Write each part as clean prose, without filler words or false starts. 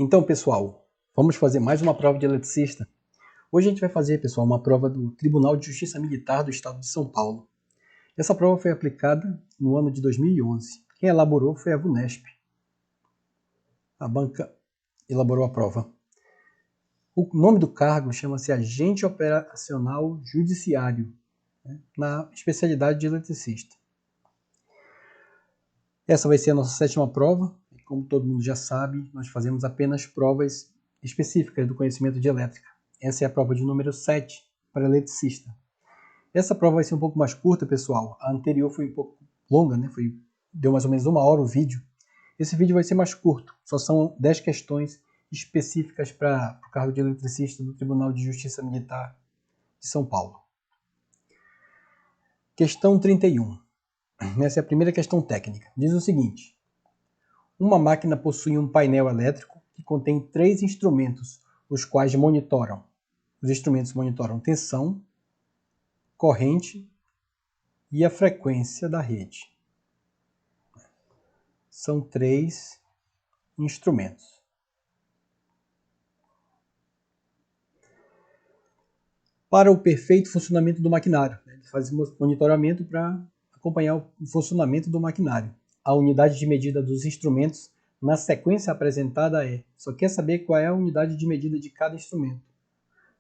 Então, pessoal, vamos fazer mais uma prova de eletricista. Hoje a gente vai fazer, pessoal, uma prova do Tribunal de Justiça Militar do Estado de São Paulo. Essa prova foi aplicada no ano de 2011. Quem elaborou foi a VUNESP. A banca elaborou a prova. O nome do cargo chama-se Agente Operacional Judiciário, na especialidade de eletricista. Essa vai ser a nossa 7ª prova. Como todo mundo já sabe, nós fazemos apenas provas específicas do conhecimento de elétrica. Essa é a prova de número 7 para eletricista. Essa prova vai ser um pouco mais curta, pessoal. A anterior foi um pouco longa, né? Deu mais ou menos 1 hora o vídeo. Esse vídeo vai ser mais curto. Só são 10 questões específicas para o cargo de eletricista do Tribunal de Justiça Militar de São Paulo. Questão 31. Essa é a primeira questão técnica. Diz o seguinte: uma máquina possui um painel elétrico que contém 3 instrumentos, os quais monitoram. Os instrumentos monitoram tensão, corrente e a frequência da rede. São 3 instrumentos. Para o perfeito funcionamento do maquinário, ele faz monitoramento para acompanhar o funcionamento do maquinário. A unidade de medida dos instrumentos na sequência apresentada só quer saber qual é a unidade de medida de cada instrumento.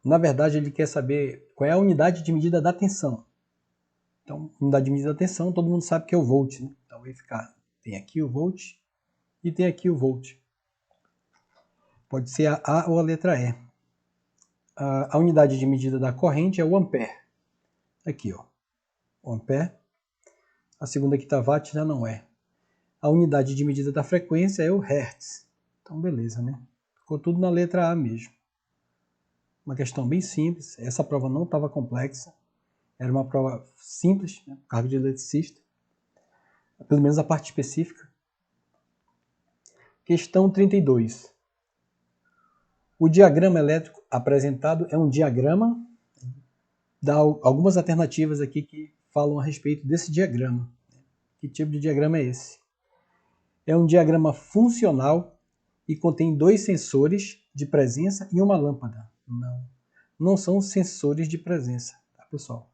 Na verdade, ele quer saber qual é a unidade de medida da tensão. Então, unidade de medida da tensão, todo mundo sabe que é o volt, né? Então, vai ficar, tem aqui o volt e tem aqui o volt. Pode ser a A ou a letra E. A unidade de medida da corrente é o ampere. Aqui, ó, o ampere. A segunda aqui está watt, já não é. A unidade de medida da frequência é o hertz. Então, beleza, né? Ficou tudo na letra A mesmo. Uma questão bem simples. Essa prova não estava complexa. Era uma prova simples, né? Cargo de eletricista. Pelo menos a parte específica. Questão 32. O diagrama elétrico apresentado é um diagrama. Dá algumas alternativas aqui que falam a respeito desse diagrama. Que tipo de diagrama é esse? É um diagrama funcional e contém 2 sensores de presença e uma lâmpada. Não são sensores de presença, tá, pessoal?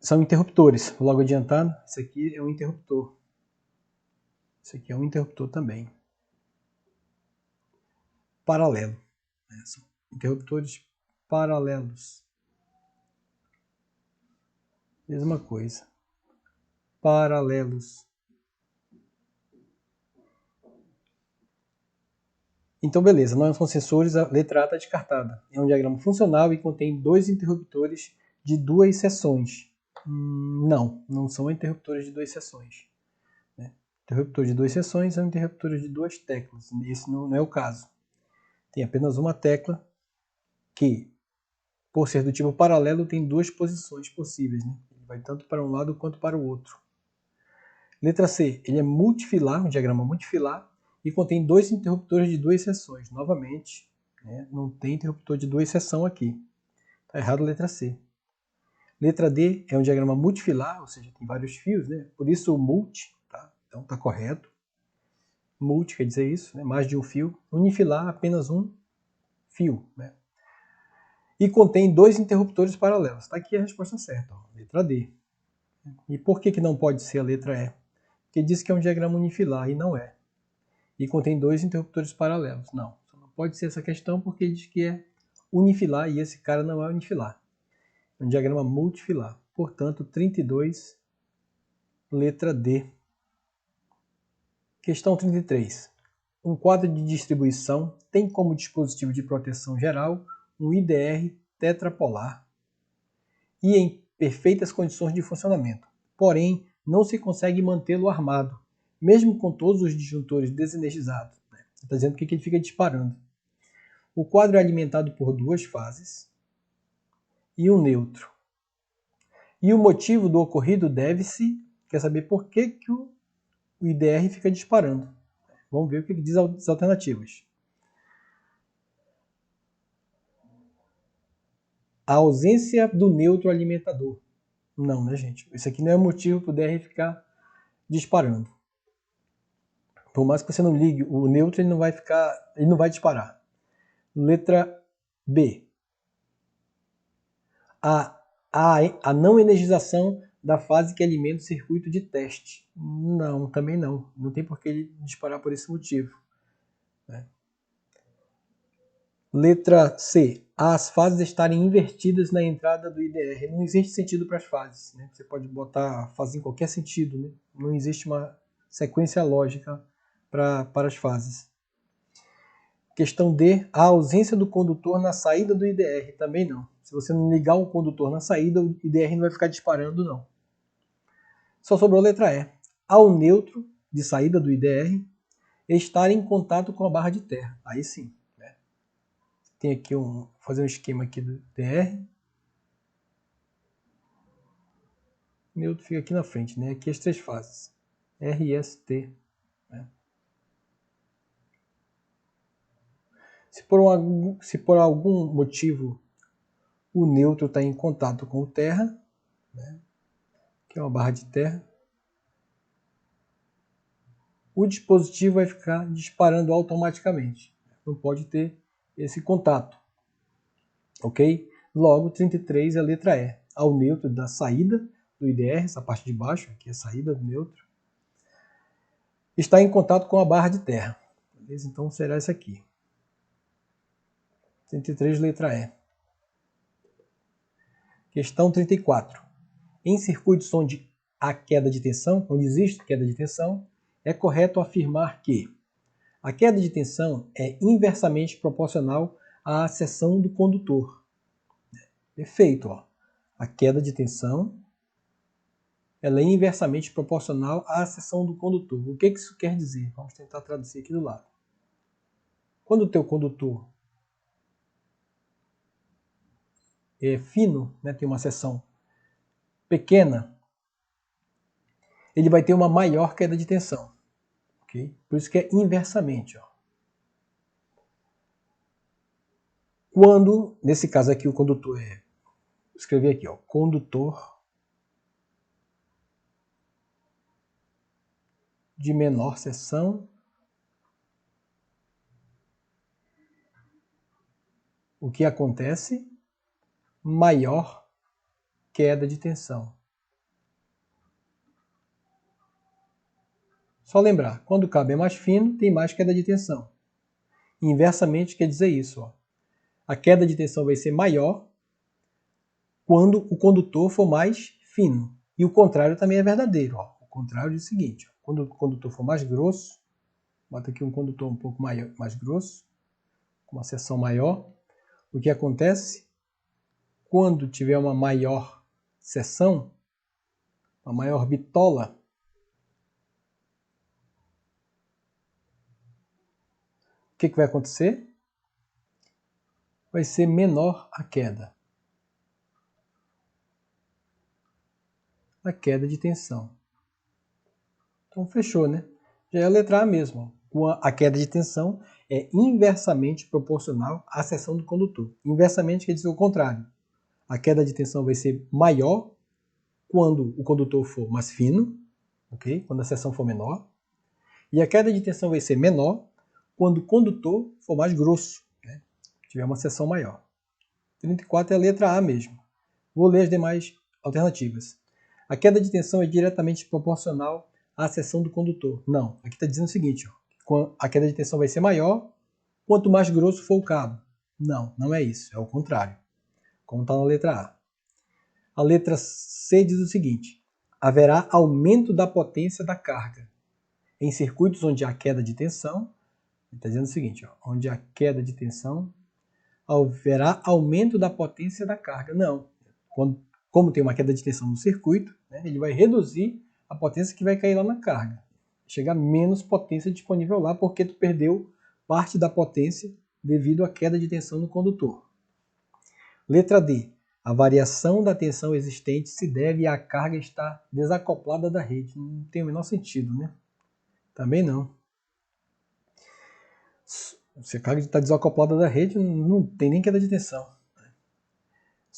São interruptores. Logo adiantado, esse aqui é um interruptor. Esse aqui é um interruptor também. Paralelo. São interruptores paralelos. Mesma coisa. Paralelos. Então, beleza. Não são sensores, a letra A está descartada. É um diagrama funcional e contém 2 interruptores de 2 seções. Não são interruptores de 2 seções. Interruptor de 2 seções são interruptores de 2 teclas. Esse não é o caso. Tem apenas uma tecla que, por ser do tipo paralelo, tem 2 posições possíveis, né? Ele vai tanto para um lado quanto para o outro. Letra C. Ele é multifilar, um diagrama multifilar, e contém 2 interruptores de 2 seções. Novamente, né? Não tem interruptor de 2 seções aqui. Está errado a letra C. Letra D é um diagrama multifilar, ou seja, tem vários fios, né? Por isso o multi, tá? Então está correto. Multi quer dizer isso, né? Mais de um fio. Unifilar, apenas um fio, né? E contém 2 interruptores paralelos. Está aqui a resposta certa, ó, letra D. E por que não pode ser a letra E? Porque diz que é um diagrama unifilar e não é. E contém 2 interruptores paralelos. Não pode ser essa questão porque diz que é unifilar e esse cara não é unifilar. É um diagrama multifilar. Portanto, 32, letra D. Questão 33. Um quadro de distribuição tem como dispositivo de proteção geral um IDR tetrapolar e em perfeitas condições de funcionamento. Porém, não se consegue mantê-lo armado, mesmo com todos os disjuntores desenergizados. Está dizendo que ele fica disparando. O quadro é alimentado por 2 fases e um neutro. E o motivo do ocorrido deve-se... Quer saber por que o IDR fica disparando. Vamos ver o que diz as alternativas. A ausência do neutro alimentador. Não, né, gente? Isso aqui não é motivo para o IDR ficar disparando. Por mais que você não ligue o neutro, ele não vai disparar. Letra B. A não energização da fase que alimenta o circuito de teste. Não, também não. Não tem por que ele disparar por esse motivo. Né? Letra C. As fases estarem invertidas na entrada do IDR. Não existe sentido para as fases. Né? Você pode botar a fase em qualquer sentido. Né? Não existe uma sequência lógica para as fases. Questão D. A ausência do condutor na saída do IDR. Também não. Se você não ligar o condutor na saída, o IDR não vai ficar disparando, não. Só sobrou a letra E. Ao neutro de saída do IDR estar em contato com a barra de terra. Aí sim. Né? Tem aqui fazer um esquema aqui do DR. O neutro fica aqui na frente, né? Aqui as três fases. R, S, T. Né? Se por algum motivo o neutro está em contato com o terra, né? Que é uma barra de terra, o dispositivo vai ficar disparando automaticamente. Não pode ter esse contato. Ok? Logo, 33 é a letra E. Ao neutro da saída do IDR, essa parte de baixo, aqui é a saída do neutro, está em contato com a barra de terra. Beleza? Então será essa aqui. 33, letra E. Questão 34. Em circuitos onde há queda de tensão, onde existe queda de tensão, é correto afirmar que a queda de tensão é inversamente proporcional à seção do condutor. Perfeito. Ó. A queda de tensão ela é inversamente proporcional à seção do condutor. O que isso quer dizer? Vamos tentar traduzir aqui do lado. Quando o teu condutor é fino, né, tem uma seção pequena, ele vai ter uma maior queda de tensão. Okay? Por isso que é inversamente. Ó. Quando, nesse caso aqui, o condutor é... Vou escrever aqui, ó, condutor de menor seção, o que acontece? Maior queda de tensão. Só lembrar, quando o cabo é mais fino, tem mais queda de tensão. Inversamente quer dizer isso. Ó. A queda de tensão vai ser maior quando o condutor for mais fino. E o contrário também é verdadeiro. Ó. O contrário é o seguinte, ó. Quando o condutor for mais grosso, bota aqui um condutor um pouco mais grosso, com uma seção maior, o que acontece? Quando tiver uma maior seção, uma maior bitola, o que vai acontecer? Vai ser menor a queda. A queda de tensão. Então fechou, né? Já é a letra A mesmo. A queda de tensão é inversamente proporcional à seção do condutor. Inversamente quer dizer o contrário. A queda de tensão vai ser maior quando o condutor for mais fino, ok? Quando a seção for menor. E a queda de tensão vai ser menor quando o condutor for mais grosso, né? Tiver uma seção maior. 34 é a letra A mesmo. Vou ler as demais alternativas. A queda de tensão é diretamente proporcional à seção do condutor. Não, aqui está dizendo o seguinte, ó, a queda de tensão vai ser maior quanto mais grosso for o cabo. Não, não é isso, é o contrário, como está na letra A. A letra C diz o seguinte, haverá aumento da potência da carga. Em circuitos onde há queda de tensão, está dizendo o seguinte, ó, onde há queda de tensão, haverá aumento da potência da carga. Não, como tem uma queda de tensão no circuito, né, ele vai reduzir a potência que vai cair lá na carga. Chega a menos potência disponível lá, porque tu perdeu parte da potência devido à queda de tensão no condutor. Letra D. A variação da tensão existente se deve à carga estar desacoplada da rede. Não tem o menor sentido, né? Também não. Se a carga está desacoplada da rede, não tem nem queda de tensão.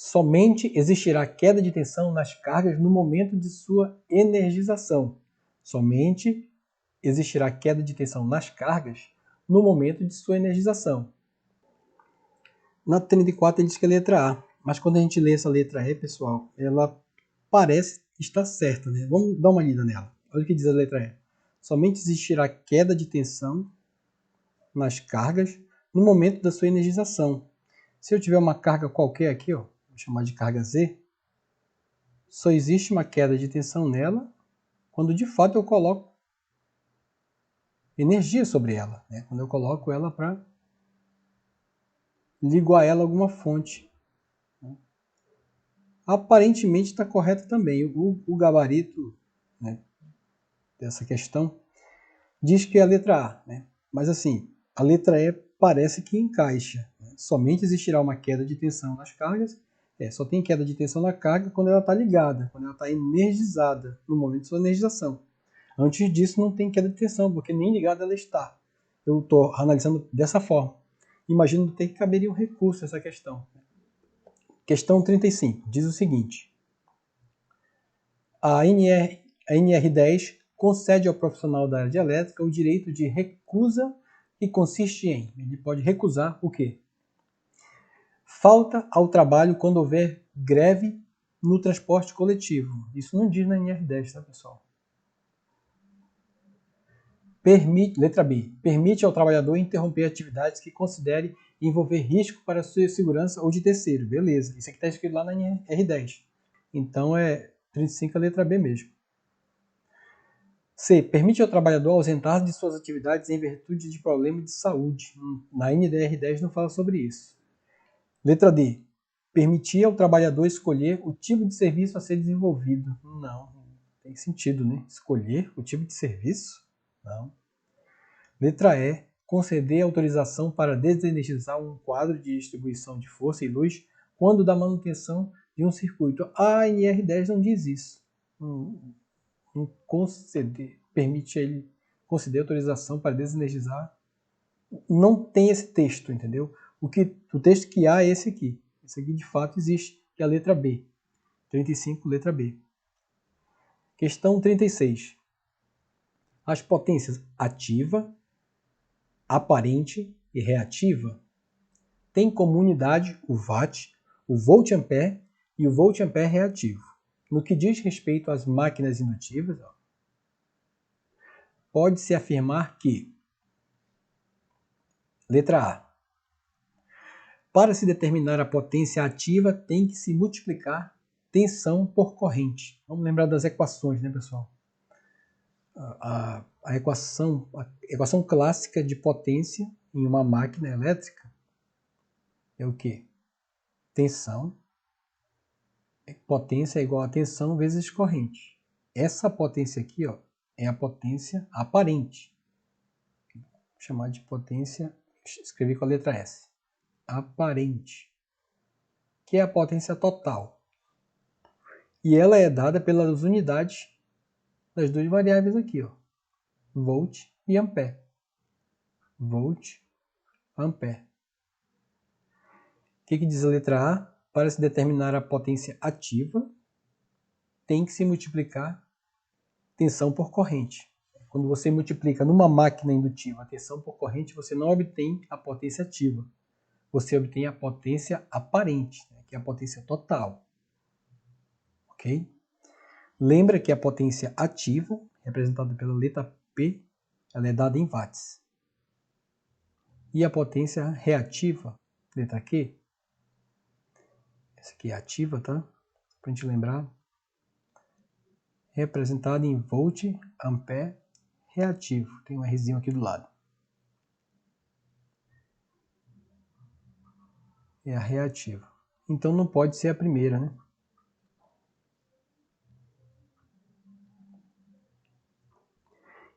Somente existirá queda de tensão nas cargas no momento de sua energização. Somente existirá queda de tensão nas cargas no momento de sua energização. Na 34 ele diz que é a letra A, mas quando a gente lê essa letra E, pessoal, ela parece estar certa, né? Vamos dar uma lida nela. Olha o que diz a letra E. Somente existirá queda de tensão nas cargas no momento da sua energização. Se eu tiver uma carga qualquer aqui, ó, vou chamar de carga Z, só existe uma queda de tensão nela quando de fato eu coloco energia sobre ela, né? Quando eu coloco ela para ligo a ela alguma fonte. Aparentemente está correto também. O gabarito, né, dessa questão diz que é a letra A, né? Mas assim, a letra E parece que encaixa, né? Somente existirá uma queda de tensão nas cargas. Só tem queda de tensão na carga quando ela está ligada, quando ela está energizada, no momento de sua energização. Antes disso não tem queda de tensão, porque nem ligada ela está. Eu estou analisando dessa forma. Imagino que caberia um recurso a essa questão. Questão 35 diz o seguinte: a NR10 concede ao profissional da área de elétrica o direito de recusa que consiste em, ele pode recusar o quê? Falta ao trabalho quando houver greve no transporte coletivo. Isso não diz na NR10, tá, pessoal? Letra B. Permite ao trabalhador interromper atividades que considere envolver risco para a sua segurança ou de terceiro. Beleza. Isso aqui está escrito lá na NR10. Então é 35 a letra B mesmo. C. Permite ao trabalhador ausentar de suas atividades em virtude de problema de saúde. Na NDR10 não fala sobre isso. Letra D. Permitir ao trabalhador escolher o tipo de serviço a ser desenvolvido. Não tem sentido, né? Escolher o tipo de serviço? Não. Letra E. Conceder autorização para desenergizar um quadro de distribuição de força e luz quando da manutenção de um circuito. A NR10 não diz isso. Permite ele conceder autorização para desenergizar. Não tem esse texto, entendeu? O texto que há é esse aqui. Esse aqui de fato existe, que é a letra B. 35, letra B. Questão 36. As potências ativa, aparente e reativa têm como unidade o watt, o volt-ampere e o volt-ampere reativo. No que diz respeito às máquinas indutivas, pode-se afirmar que: letra A. Para se determinar a potência ativa, tem que se multiplicar tensão por corrente. Vamos lembrar das equações, né, pessoal? A equação clássica de potência em uma máquina elétrica é o quê? Tensão. Potência é igual a tensão vezes corrente. Essa potência aqui, ó, é a potência aparente. Vou chamar de potência, escrevi com a letra S. Aparente, que é a potência total. E ela é dada pelas unidades das duas variáveis aqui, ó, volt e ampere. Volt, ampere. O que diz a letra A? Para se determinar a potência ativa, tem que se multiplicar tensão por corrente. Quando você multiplica numa máquina indutiva a tensão por corrente, você não obtém a potência ativa. Você obtém a potência aparente, né, que é a potência total. Ok? Lembra que a potência ativa, representada pela letra P, ela é dada em watts. E a potência reativa, letra Q, essa aqui é ativa, tá? Para a gente lembrar, representada em volt, ampere, reativo. Tem um Rzinho aqui do lado. É a reativa. Então não pode ser a primeira, né?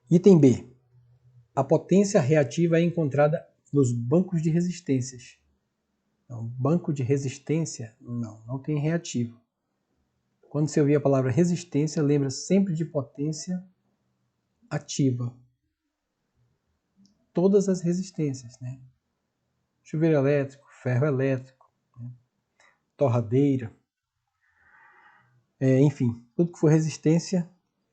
Item B. A potência reativa é encontrada nos bancos de resistências. Então, banco de resistência, não tem reativo. Quando você ouvir a palavra resistência, lembra sempre de potência ativa. Todas as resistências, né? Chuveiro elétrico, ferro elétrico, né? Torradeira, enfim, tudo que for resistência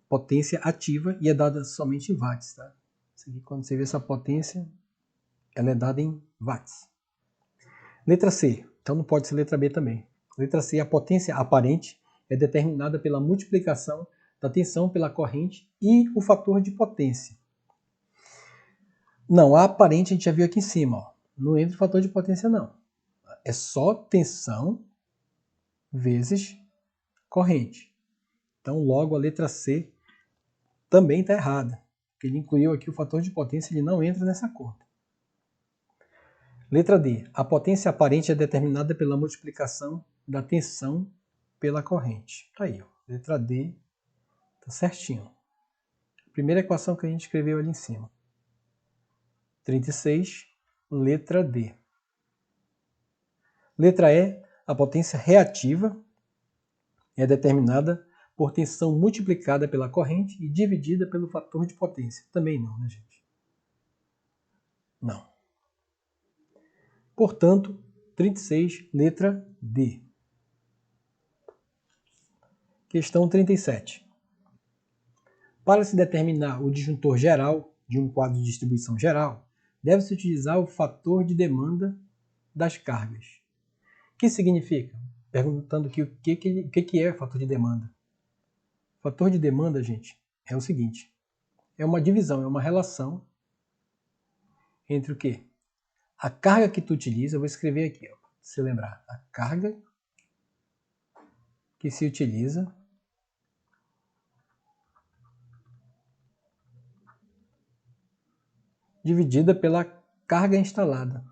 potência ativa e é dada somente em watts. Tá? Isso aqui, quando você vê essa potência, ela é dada em watts. Letra C. Então não pode ser letra B também. Letra C. A potência aparente é determinada pela multiplicação da tensão pela corrente e o fator de potência. Não, a aparente a gente já viu aqui em cima. Ó. Não entra o fator de potência, não. É só tensão vezes corrente. Então, logo, a letra C também está errada. Porque ele incluiu aqui o fator de potência, ele não entra nessa conta. Letra D. A potência aparente é determinada pela multiplicação da tensão pela corrente. Tá aí, ó. Letra D está certinho. Primeira equação que a gente escreveu ali em cima. 36, letra D. Letra E. A potência reativa é determinada por tensão multiplicada pela corrente e dividida pelo fator de potência. Também não, né, gente? Não. Portanto, 36, letra D. Questão 37. Para se determinar o disjuntor geral de um quadro de distribuição geral, deve-se utilizar o fator de demanda das cargas. O que significa? Perguntando aqui o que é fator de demanda. Fator de demanda, gente, é o seguinte. É uma divisão, é uma relação entre o quê? A carga que tu utiliza, eu vou escrever aqui, ó, se você lembrar. A carga que se utiliza dividida pela carga instalada.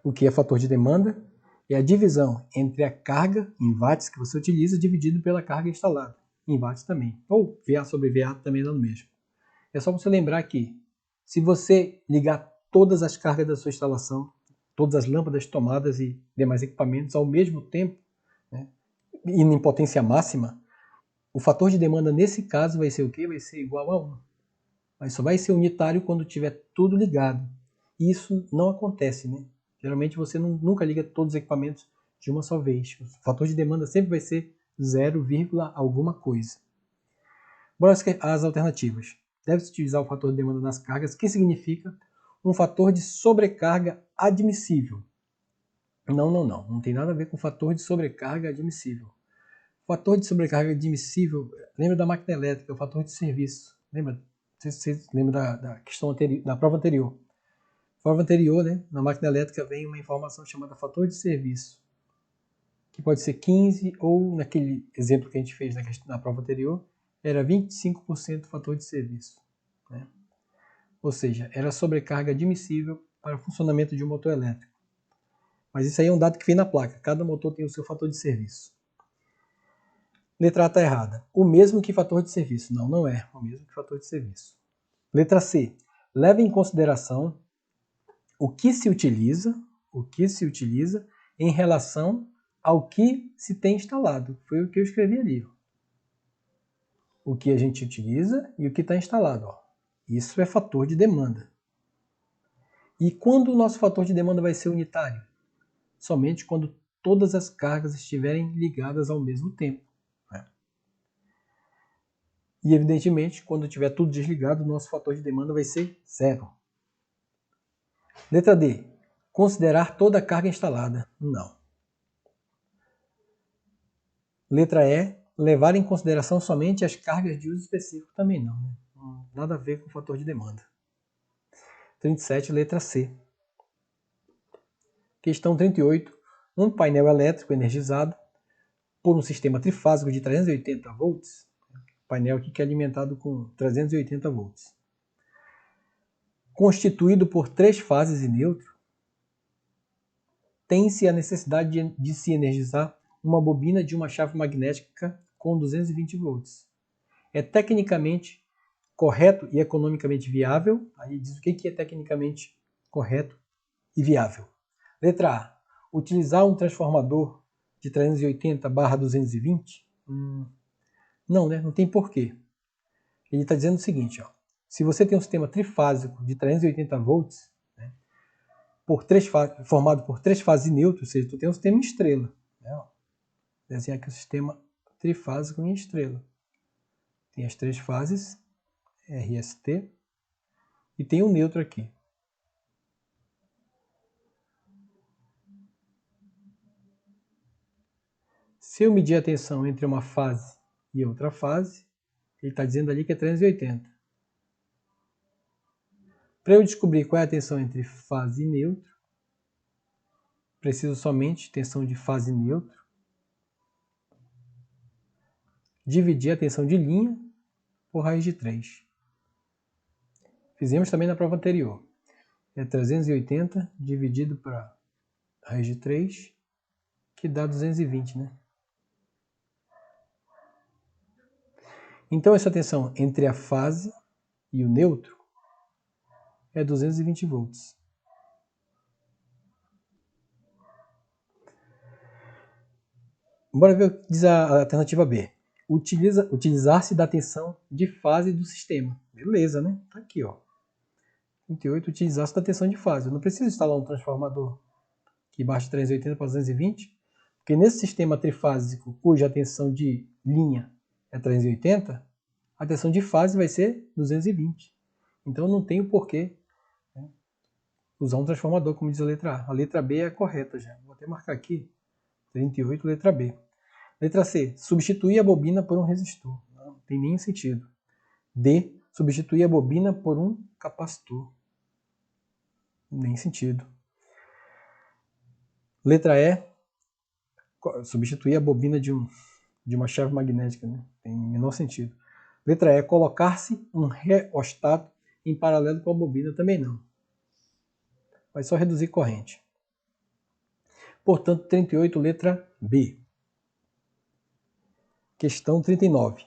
O que é fator de demanda? É a divisão entre a carga em watts que você utiliza dividido pela carga instalada. Em watts também. Ou VA sobre VA também dá no mesmo. É só você lembrar que se você ligar todas as cargas da sua instalação, todas as lâmpadas, tomadas e demais equipamentos ao mesmo tempo, né, e em potência máxima, o fator de demanda nesse caso vai ser o quê? Vai ser igual a 1. Mas só vai ser unitário quando tiver tudo ligado. E isso não acontece, né? Geralmente você nunca liga todos os equipamentos de uma só vez. O fator de demanda sempre vai ser 0, alguma coisa. Bora às alternativas. Deve-se utilizar o fator de demanda nas cargas, que significa um fator de sobrecarga admissível. Não. Não tem nada a ver com fator de sobrecarga admissível. O fator de sobrecarga admissível, lembra da máquina elétrica, o fator de serviço. Lembra? Não sei se você lembra da questão anterior, da prova anterior. Prova anterior, né, na máquina elétrica vem uma informação chamada fator de serviço, que pode ser 15 ou, naquele exemplo que a gente fez na prova anterior, era 25% fator de serviço. Né? Ou seja, era sobrecarga admissível para o funcionamento de um motor elétrico. Mas isso aí é um dado que vem na placa. Cada motor tem o seu fator de serviço. Letra A está errada. O mesmo que fator de serviço. Não é o mesmo que fator de serviço. Letra C. Leva em consideração o que se utiliza em relação ao que se tem instalado. Foi o que eu escrevi ali. Ó. O que a gente utiliza e o que está instalado. Ó. Isso é fator de demanda. E quando o nosso fator de demanda vai ser unitário? Somente quando todas as cargas estiverem ligadas ao mesmo tempo. Né? E, evidentemente, quando tiver tudo desligado, o nosso fator de demanda vai ser 0. Letra D. Considerar toda a carga instalada. Não. Letra E. Levar em consideração somente as cargas de uso específico. Também não. Né? Nada a ver com o fator de demanda. 37, letra C. Questão 38. Um painel elétrico energizado por um sistema trifásico de 380 volts. Painel aqui que é alimentado com 380 volts. Constituído por 3 fases e neutro, tem-se a necessidade de se energizar uma bobina de uma chave magnética com 220 volts. É tecnicamente correto e economicamente viável. Aí diz o que é tecnicamente correto e viável. Letra A. Utilizar um transformador de 380/220? Não, né? Não tem porquê. Ele está dizendo o seguinte, ó. se você tem um sistema trifásico de 380 volts, né, formado por 3 fases neutras, ou seja, tu tem um sistema em estrela. Né, ó. Desenhar aqui o sistema trifásico em estrela. Tem as 3 fases, RST, e tem um neutro aqui. Se eu medir a tensão entre uma fase e outra fase, ele está dizendo ali que é 380. Para eu descobrir qual é a tensão entre fase e neutro, preciso somente tensão de fase neutro, dividir a tensão de linha por raiz de 3. Fizemos também na prova anterior. É 380 dividido para raiz de 3, que dá 220, né? Então essa tensão entre a fase e o neutro é 220 volts. Bora ver o que diz a alternativa B. Utilizar-se da tensão de fase do sistema. Beleza, né? Tá aqui, ó. 38, utilizar-se da tensão de fase. Eu não preciso instalar um transformador que baixe 380 para 220, porque nesse sistema trifásico, cuja tensão de linha é 380, a tensão de fase vai ser 220. Então não tem o porquê, né, usar um transformador, como diz a letra A. A letra B é a correta já. Vou até marcar aqui, 38, letra B. Letra C, substituir a bobina por um resistor. Não tem nenhum sentido. D, substituir a bobina por um capacitor. Nem sentido. Letra E, substituir a bobina de uma chave magnética. Né? Tem menor sentido. Letra E, colocar-se um reostato em paralelo com a bobina. Também não. Vai só reduzir corrente. Portanto, 38, letra B. Questão 39.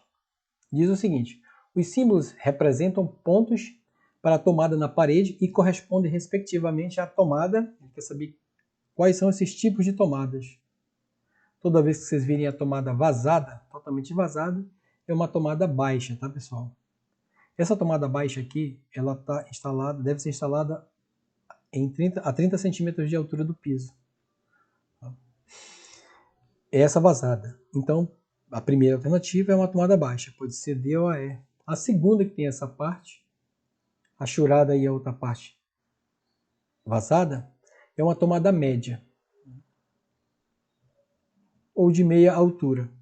Diz o seguinte: os símbolos representam pontos para a tomada na parede e correspondem respectivamente à tomada. Ele quer saber quais são esses tipos de tomadas. Toda vez que vocês virem a tomada vazada, totalmente vazada, é uma tomada baixa, tá, pessoal? Essa tomada baixa aqui, ela tá instalada, deve ser instalada a 30 centímetros de altura do piso. É essa vazada. Então, a primeira alternativa é uma tomada baixa, pode ser D ou E. A segunda, que tem essa parte, a churada e a outra parte vazada, é uma tomada média, ou de meia altura.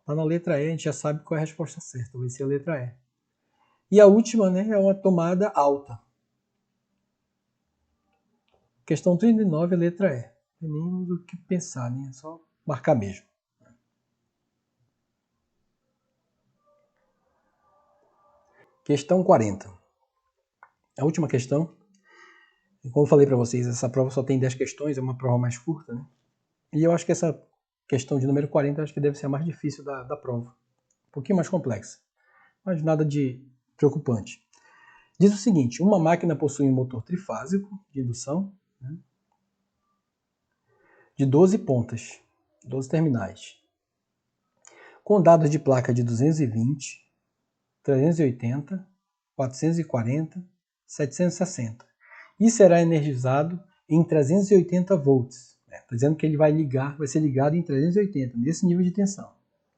Está na letra E, a gente já sabe qual é a resposta certa, vai ser a letra E. E a última, né, é uma tomada alta. Questão 39, letra E. Não tem nem o que pensar, né? É só marcar mesmo. Questão 40. A última questão. Como eu falei para vocês, essa prova só tem 10 questões, é uma prova mais curta, né? E eu acho que essa questão de número 40 acho que deve ser a mais difícil da prova. Um pouquinho mais complexa, mas nada de preocupante. Diz o seguinte: uma máquina possui um motor trifásico de indução, né, de 12 pontas, 12 terminais, com dados de placa de 220, 380, 440, 760. E será energizado em 380 volts. Está dizendo que ele vai ser ligado em 380, nesse nível de tensão.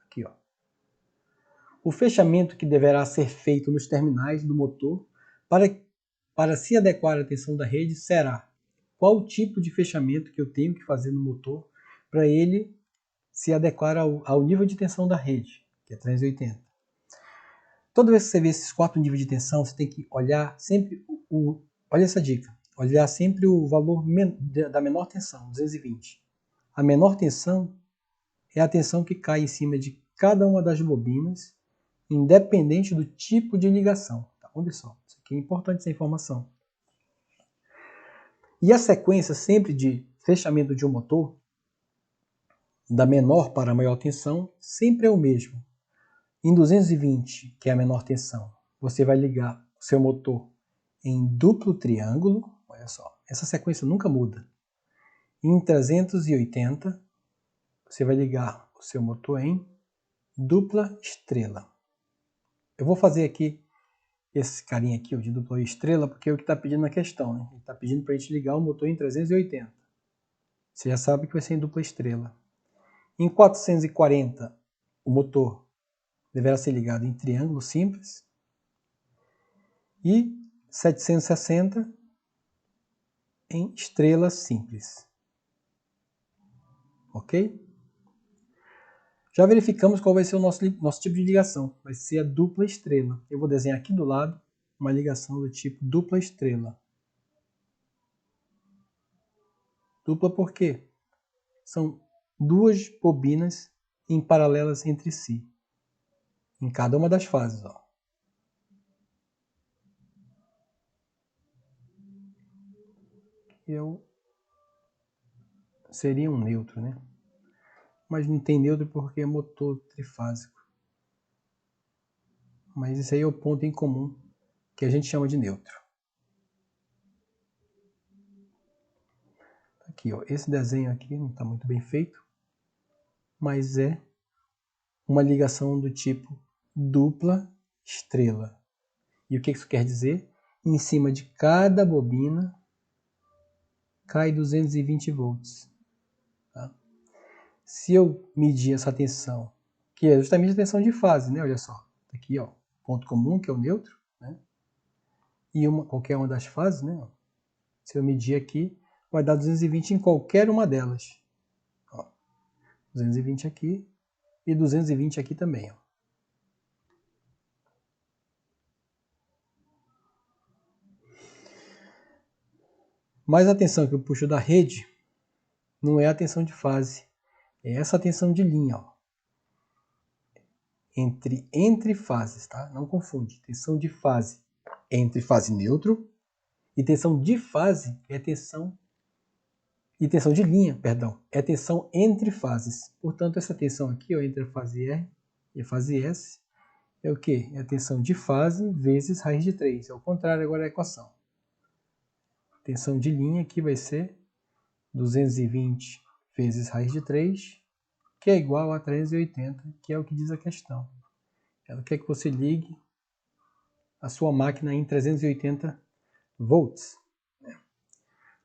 Aqui, ó. O fechamento que deverá ser feito nos terminais do motor para se adequar à tensão da rede será: qual tipo de fechamento que eu tenho que fazer no motor para ele se adequar ao nível de tensão da rede, que é 380. Toda vez que você vê esses 4 níveis de tensão, você tem que olhar sempre olha essa dica, olhar sempre o valor da menor tensão, 220. A menor tensão é a tensão que cai em cima de cada uma das bobinas, independente do tipo de ligação. Tá bom, pessoal? Isso aqui é importante, essa informação. E a sequência sempre de fechamento de um motor, da menor para a maior tensão, sempre é o mesmo. Em 220, que é a menor tensão, você vai ligar o seu motor em duplo triângulo, olha só, essa sequência nunca muda. Em 380, você vai ligar o seu motor em dupla estrela. Eu vou fazer aqui esse carinha aqui, ó, de dupla estrela, porque é o que está pedindo na questão, né? Ele está pedindo para a gente ligar o motor em 380. Você já sabe que vai ser em dupla estrela. Em 440, o motor deverá ser ligado em triângulo simples. E 760 em estrela simples. Ok? Já verificamos qual vai ser o nosso tipo de ligação. Vai ser a dupla estrela. Eu vou desenhar aqui do lado uma ligação do tipo dupla estrela. Dupla por quê? São duas bobinas em paralelas entre si. Em cada uma das fases. Ó. Seria um neutro, né? Mas não tem neutro porque é motor trifásico. Mas esse aí é o ponto em comum que a gente chama de neutro. Aqui, ó, esse desenho aqui não está muito bem feito, mas é uma ligação do tipo dupla estrela. E o que isso quer dizer? Em cima de cada bobina cai 220 volts. Tá? Se eu medir essa tensão, que é justamente a tensão de fase, né? Olha só, aqui, ó, ponto comum, que é o neutro, né? E qualquer uma das fases, né? Se eu medir aqui, vai dar 220 em qualquer uma delas. Ó, 220 aqui e 220 aqui também. Ó. Mas a tensão que eu puxo da rede não é a tensão de fase, é essa tensão de linha. Ó. Entre fases, tá? Não confunde. Tensão de fase entre fase neutro e tensão de fase é tensão e tensão de linha, perdão, é tensão entre fases. Portanto, essa tensão aqui, ó, entre a fase R e a fase S, é o quê? É a tensão de fase vezes raiz de 3. É o contrário agora da equação. Tensão de linha aqui vai ser 220 vezes raiz de 3, que é igual a 380, que é o que diz a questão. Ela quer que você ligue a sua máquina em 380 volts.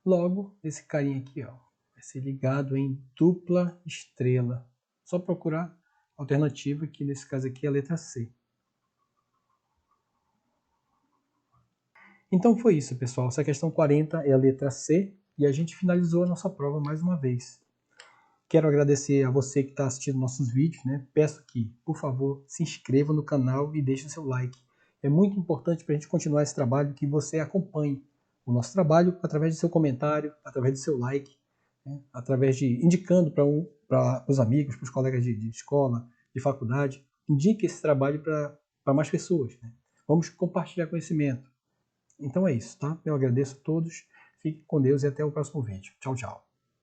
Logo, esse carinha aqui, ó, vai ser ligado em dupla estrela. Só procurar a alternativa, que nesse caso aqui é a letra C. Então foi isso, pessoal. Essa questão 40 é a letra C e a gente finalizou a nossa prova mais uma vez. Quero agradecer a você que está assistindo nossos vídeos, né? Peço que, por favor, se inscreva no canal e deixe o seu like. É muito importante para a gente continuar esse trabalho que você acompanhe o nosso trabalho através do seu comentário, através do seu like, né? Através de indicando para os amigos, para os colegas de escola, de faculdade. Indique esse trabalho para mais pessoas. Né? Vamos compartilhar conhecimento. Então é isso, tá? Eu agradeço a todos. Fique com Deus e até o próximo vídeo. Tchau, tchau.